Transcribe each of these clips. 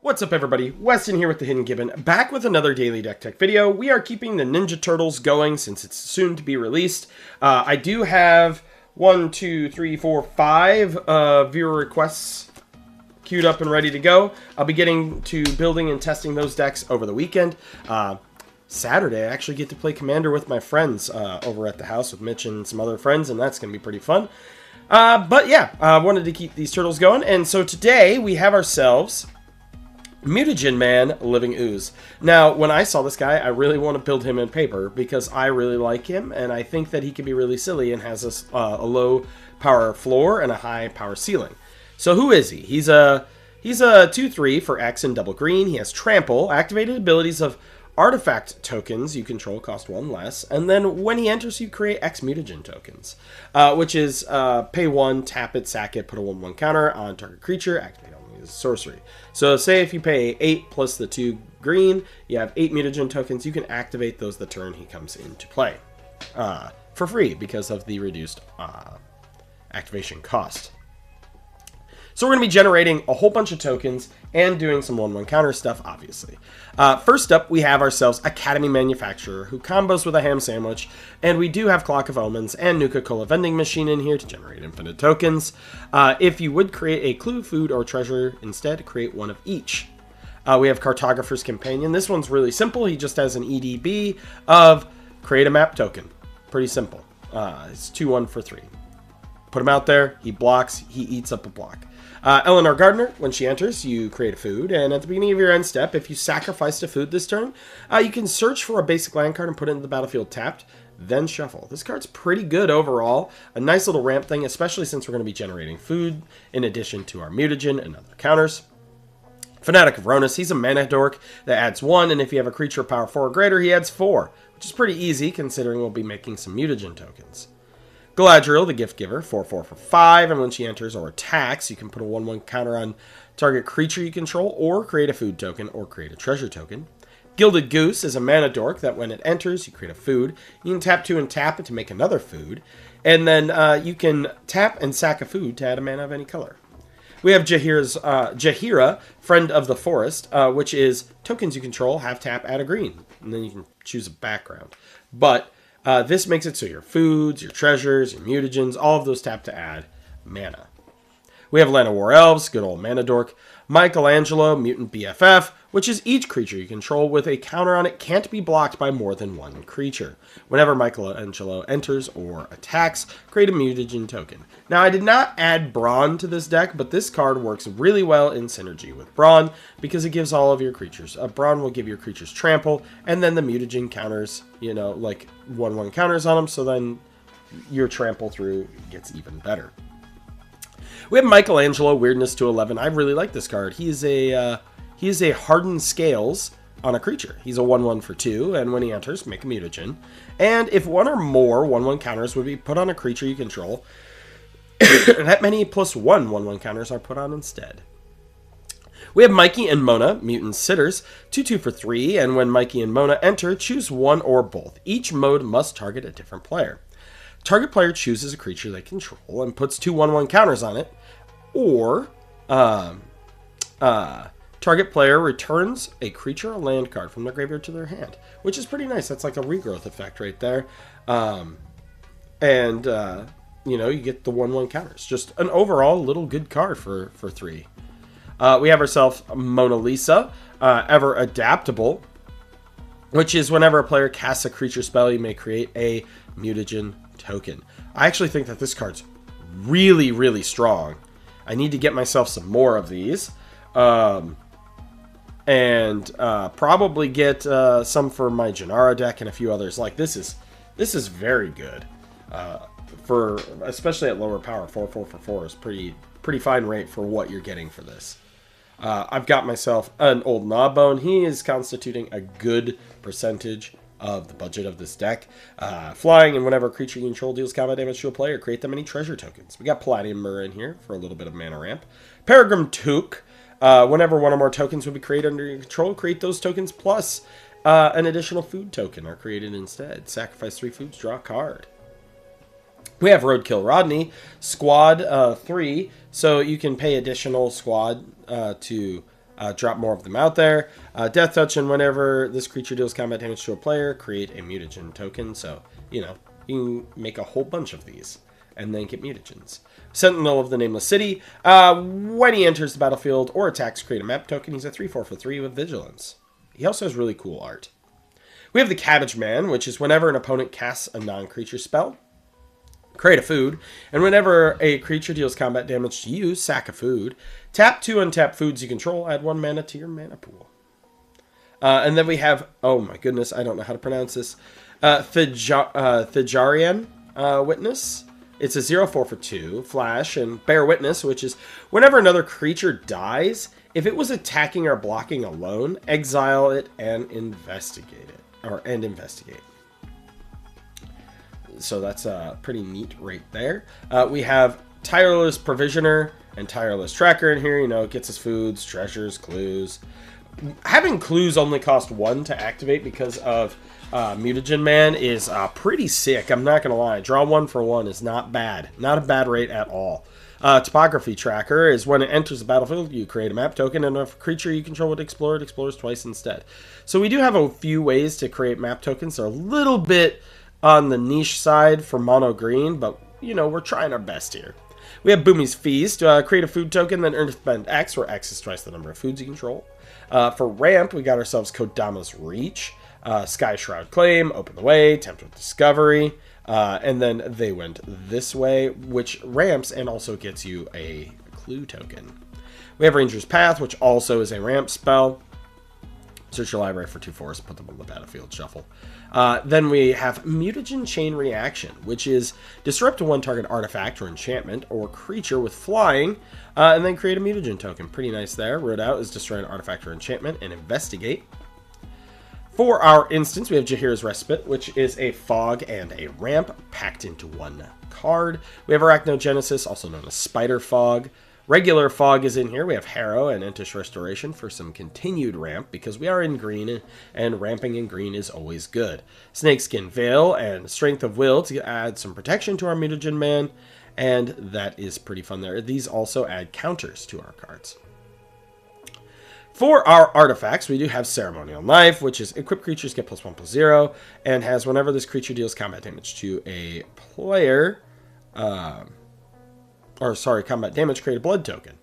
What's up everybody, Weston here with the Hidden Gibbon, back with another Daily Deck Tech video. We are keeping the Ninja Turtles going since it's soon to be released. I do have 5 viewer requests queued up and ready to go. I'll be getting to building and testing those decks over the weekend. Saturday, I actually get to play Commander with my friends over at the house with Mitch and some other friends, and that's going to be pretty fun. But yeah, I wanted to keep these turtles going, and so today we have ourselves Mutagen Man Living Ooze. Now, when I saw this guy, I really want to build him in paper because I really like him, and I think that he can be really silly and has a low power floor and a high power ceiling. So who is he? He's a 2/3 for X and double green. He has Trample, activated abilities of artifact tokens you control cost 1 less, and then when he enters, you create X mutagen tokens, which is pay 1, tap it, sack it, put a 1/1 counter on target creature, activate only as sorcery. So say if you pay 8 plus the 2 green, you have 8 mutagen tokens. You can activate those the turn he comes into play for free because of the reduced activation cost. So we're going to be generating a whole bunch of tokens and doing some 1/1 counter stuff, obviously. First up, we have ourselves Academy Manufacturer, who combos with a ham sandwich, and we do have Clock of Omens and Nuka-Cola Vending Machine in here to generate infinite tokens. If you would create a clue, food, or treasure instead, create one of each. We have Cartographer's Companion. This one's really simple. He just has an EDB of create a map token. Pretty simple. It's 2/1 for 3. Put him out there, he blocks, he eats up a block. Eleanor Gardner, when she enters, you create a food, and at the beginning of your end step, if you sacrificed a food this turn, you can search for a basic land card and put it into the battlefield tapped, then shuffle. This card's pretty good overall. A nice little ramp thing, especially since we're going to be generating food in addition to our mutagen and other counters. Fanatic of Ronus, he's a mana dork that adds 1, and if you have a creature power 4 or greater, he adds 4, which is pretty easy considering we'll be making some mutagen tokens. Galadriel, the Gift Giver, 4/4 for 5, and when she enters or attacks, you can put a 1/1 counter on target creature you control, or create a food token, or create a treasure token. Gilded Goose is a mana dork that when it enters, you create a food. You can tap 2 and tap it to make another food, and then you can tap and sack a food to add a mana of any color. We have Jaheira, Friend of the Forest, which is tokens you control, have tap, add a green, and then you can choose a background. But this makes it so your foods, your treasures, your mutagens, all of those tap to add mana. We have Land of War Elves, good old mana dork. Michelangelo, Mutant BFF, which is each creature you control with a counter on it can't be blocked by more than 1 creature. Whenever Michelangelo enters or attacks, create a mutagen token. Now, I did not add Brawn to this deck, but this card works really well in synergy with Brawn because it gives all of your creatures. Brawn will give your creatures trample, and then the mutagen counters, you know, like 1/1 counters on them, so then your trample through gets even better. We have Michelangelo, Weirdness to 11. I really like this card. He is a Hardened Scales on a creature. He's a 1/1 for 2, and when he enters, make a mutagen. And if 1 or more 1/1 counters would be put on a creature you control, that many plus 1 1/1 counters are put on instead. We have Mikey and Mona, Mutant Sitters, 2/2 for 3, and when Mikey and Mona enter, choose one or both. Each mode must target a different player. Target player chooses a creature they control and puts 2 1/1 counters on it, or target player returns a creature or land card from their graveyard to their hand, which is pretty nice. That's like a regrowth effect right there. You know, you get the 1/1 counters. Just an overall little good card for 3. We have ourselves Mona Lisa, Ever Adaptable, which is whenever a player casts a creature spell, you may create a mutagen token. I actually think that this card's really, really strong. I need to get myself some more of these. Probably get some for my Janara deck and a few others. Like this is very good. For especially at lower power, 4/4 for 4 is pretty fine rate for what you're getting for this. I've got myself an old Gnawbone. He is constituting a good percentage of the budget of this deck. Flying, and whenever a creature you control deals combat damage to a player, create them any treasure tokens. We got Palladium Mirror in here for a little bit of mana ramp. Peregrine Took. Whenever 1 or more tokens would be created under your control, create those tokens plus an additional food token are created instead. Sacrifice 3 foods, draw a card. We have Roadkill Rodney, Squad 3, so you can pay additional squad to drop more of them out there. Death Touch, and whenever this creature deals combat damage to a player, create a mutagen token. So, you know, you can make a whole bunch of these and then get mutagens. Sentinel of the Nameless City. When he enters the battlefield or attacks, create a map token. He's a 3/4 for 3 with Vigilance. He also has really cool art. We have the Cabbage Man, which is whenever an opponent casts a non-creature spell, create a food, and whenever a creature deals combat damage to you, sack a food. Tap 2 untapped foods you control, add 1 mana to your mana pool. And then we have, oh my goodness, I don't know how to pronounce this, Thijarian Witness. It's a 0/4 for 2, flash, and Bear Witness, which is whenever another creature dies, if it was attacking or blocking alone, exile it and investigate it, and investigate. So that's pretty neat right there. We have Tireless Provisioner and Tireless Tracker in here. You know, it gets us foods, treasures, clues. Having clues only cost 1 to activate because of Mutagen Man is pretty sick. I'm not going to lie. Draw 1 for 1 is not bad. Not a bad rate at all. Topography Tracker is when it enters the battlefield, you create a map token, and if a creature you control would explore, it explores twice instead. So we do have a few ways to create map tokens. They're a little bit on the niche side for mono green, but, you know, we're trying our best here. We have Boomy's Feast. Create a food token, then Earthbend X, where X is twice the number of foods you control. For ramp, we got ourselves Kodama's Reach, Sky Shroud Claim, Open the Way, Tempt with Discovery, and then they went this way, which ramps and also gets you a clue token. We have Ranger's Path, which also is a ramp spell. Search your library for 2 forests, put them on the battlefield, shuffle. Then we have Mutagen Chain Reaction, which is disrupt to 1 target artifact or enchantment or creature with flying, and then create a mutagen token. Pretty nice there. Wrote out is destroy an artifact or enchantment and investigate. For our instance, we have Jaheira's Respite, which is a fog and a ramp packed into 1 card. We have Arachnogenesis, also known as Spider Fog. Regular fog is in here. We have Harrow and Entish Restoration for some continued ramp because we are in green and ramping in green is always good. Snakeskin Veil and Strength of Will to add some protection to our Mutagen Man, and that is pretty fun there. These also add counters to our cards. For our artifacts, we do have Ceremonial Knife, which is equipped creatures get +1/+0, and has whenever this creature deals combat damage to a player, combat damage, create a blood token.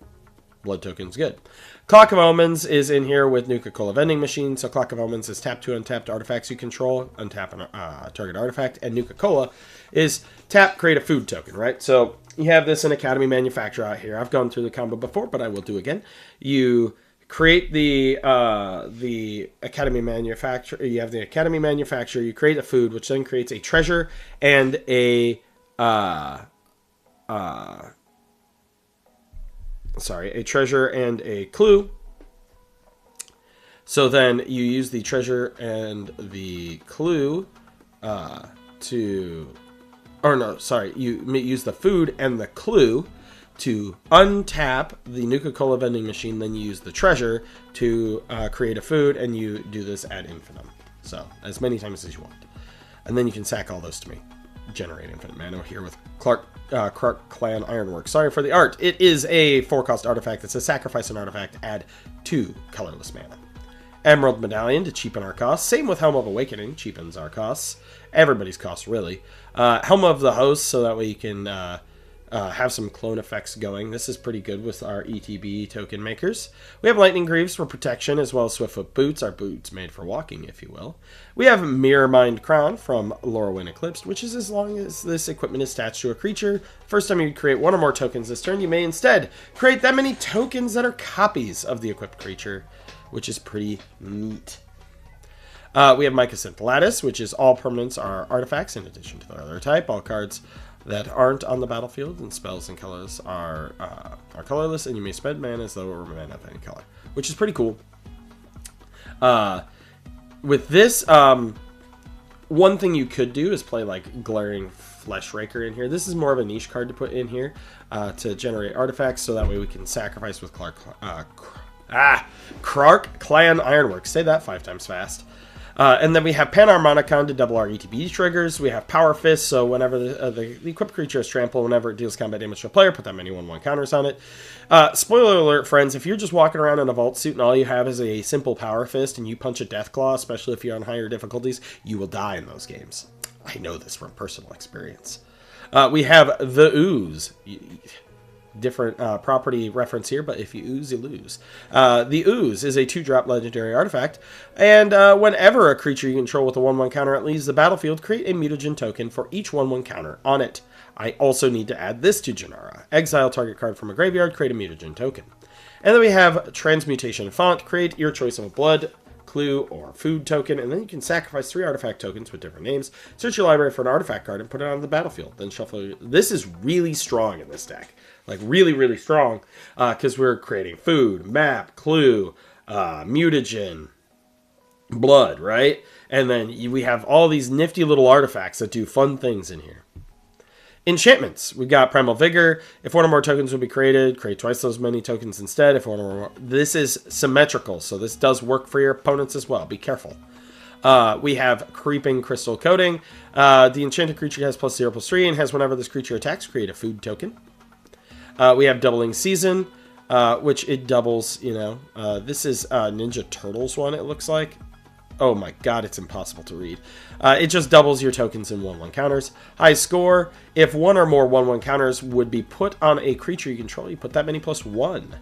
Blood token's good. Clock of Omens is in here with Nuka-Cola Vending Machine. So Clock of Omens is tap 2 untapped artifacts you control, untap a target artifact, and Nuka-Cola is tap, create a food token, right? So you have this in Academy Manufacturer out here. I've gone through the combo before, but I will do again. You create the Academy Manufacturer. You have the Academy Manufacturer. You create a food, which then creates a treasure and a treasure and a clue. So then you use the treasure and the clue you use the food and the clue to untap the Nuka-Cola Vending Machine. Then you use the treasure to create a food, and you do this ad infinitum. So as many times as you want. And then you can sack all those to me. Generate infinite mana here with Clark Clan Ironworks. Sorry for the art. It is a 4-cost artifact. It's a sacrifice an artifact. Add 2 colorless mana. Emerald Medallion to cheapen our costs. Same with Helm of Awakening. Cheapens our costs. Everybody's costs, really. Helm of the Host, so that way you can have some clone effects going. This is pretty good with our ETB token makers. We have Lightning Greaves for protection, as well as Swiftfoot Boots, our boots made for walking, if you will. We have Mirror Mind Crown from Lorwyn Eclipsed, which is as long as this equipment is attached to a creature. First time you create 1 or more tokens this turn, you may instead create that many tokens that are copies of the equipped creature, which is pretty neat. We have Mycosynth Lattice, which is all permanents are artifacts in addition to their other type. All cards that aren't on the battlefield and spells and colors are colorless, and you may spend mana as though it were mana of any color, which is pretty cool. With this, one thing you could do is play like Glaring Flesh Raker in here. This is more of a niche card to put in here to generate artifacts, so that way we can sacrifice with Clark Clan Ironworks. Say that 5 times fast. And then we have Panharmonicon to double our ETB triggers. We have Power Fist, so whenever the equipped creature is trampled, whenever it deals combat damage to a player, put that many 1/1 counters on it. Spoiler alert, friends, if you're just walking around in a Vault suit and all you have is a simple Power Fist and you punch a Deathclaw, especially if you're on higher difficulties, you will die in those games. I know this from personal experience. We have the Ooze. Different property reference here, but if you ooze, you lose. The Ooze is a 2-drop legendary artifact, and whenever a creature you control with a 1/1 counter leaves the battlefield, create a Mutagen token for each 1/1 counter on it. I also need to add this to Janara. Exile target card from a graveyard, create a Mutagen token. And then we have Transmutation Font. Create your choice of a blood, clue, or food token, and then you can sacrifice 3 artifact tokens with different names. Search your library for an artifact card and put it on the battlefield. Then shuffle. This is really strong in this deck. Like, really, really strong, because we're creating food, map, clue, mutagen, blood, right? And then we have all these nifty little artifacts that do fun things in here. Enchantments. We've got Primal Vigor. If one or more tokens will be created, create twice those many tokens instead. If one or more... This is symmetrical, so this does work for your opponents as well. Be careful. We have Creeping Crystal Coating. The enchanted creature has +0/+3 and has whenever this creature attacks, create a food token. We have Doubling Season, which it doubles, you know. This is Ninja Turtles one, it looks like. Oh my god, it's impossible to read. It just doubles your tokens in 1/1 counters. High Score, if one or more 1/1 counters would be put on a creature you control, you put that many +1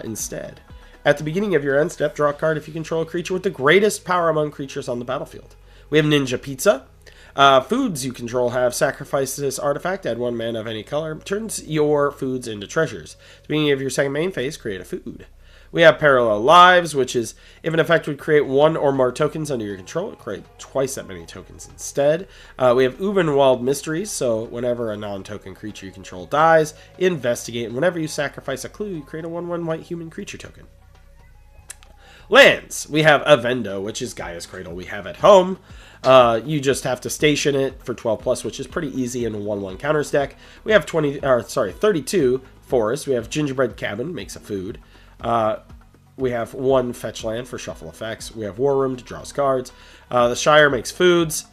instead. At the beginning of your end step, draw a card if you control a creature with the greatest power among creatures on the battlefield. We have Ninja Pizza. Foods you control have sacrifice this artifact, add 1 mana of any color, turns your foods into treasures. At the beginning of your second main phase, create a food. We have Parallel Lives, which is if an effect would create 1 or more tokens under your control, create twice that many tokens instead. We have Uvenwald Mysteries, so whenever a non-token creature you control dies, investigate, and whenever you sacrifice a clue, you create a 1/1 white human creature token. Lands. We have Avendo, which is Gaia's Cradle we have at home. You just have to station it for 12+, which is pretty easy in a 1/1 counters deck. We have 32 forests. We have Gingerbread Cabin, makes a food. We have 1 fetch land for shuffle effects. We have War Room to draw us cards. The Shire makes foods.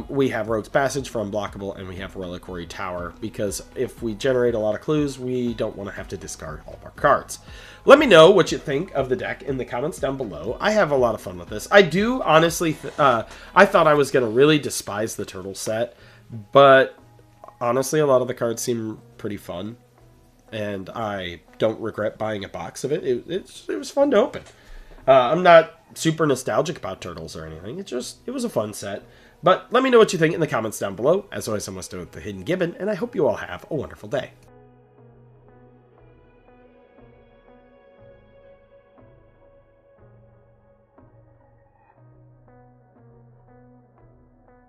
We have Rogue's Passage for unblockable, and we have Reliquary Tower, because if we generate a lot of clues, we don't want to have to discard all of our cards. Let me know what you think of the deck in the comments down below. I have a lot of fun with this. I do, honestly, I thought I was going to really despise the turtle set, but honestly, a lot of the cards seem pretty fun, and I don't regret buying a box of it. It was fun to open. I'm not super nostalgic about turtles or anything. It was a fun set. But let me know what you think in the comments down below. As always, I'm Weston with the Hidden Gibbon, and I hope you all have a wonderful day.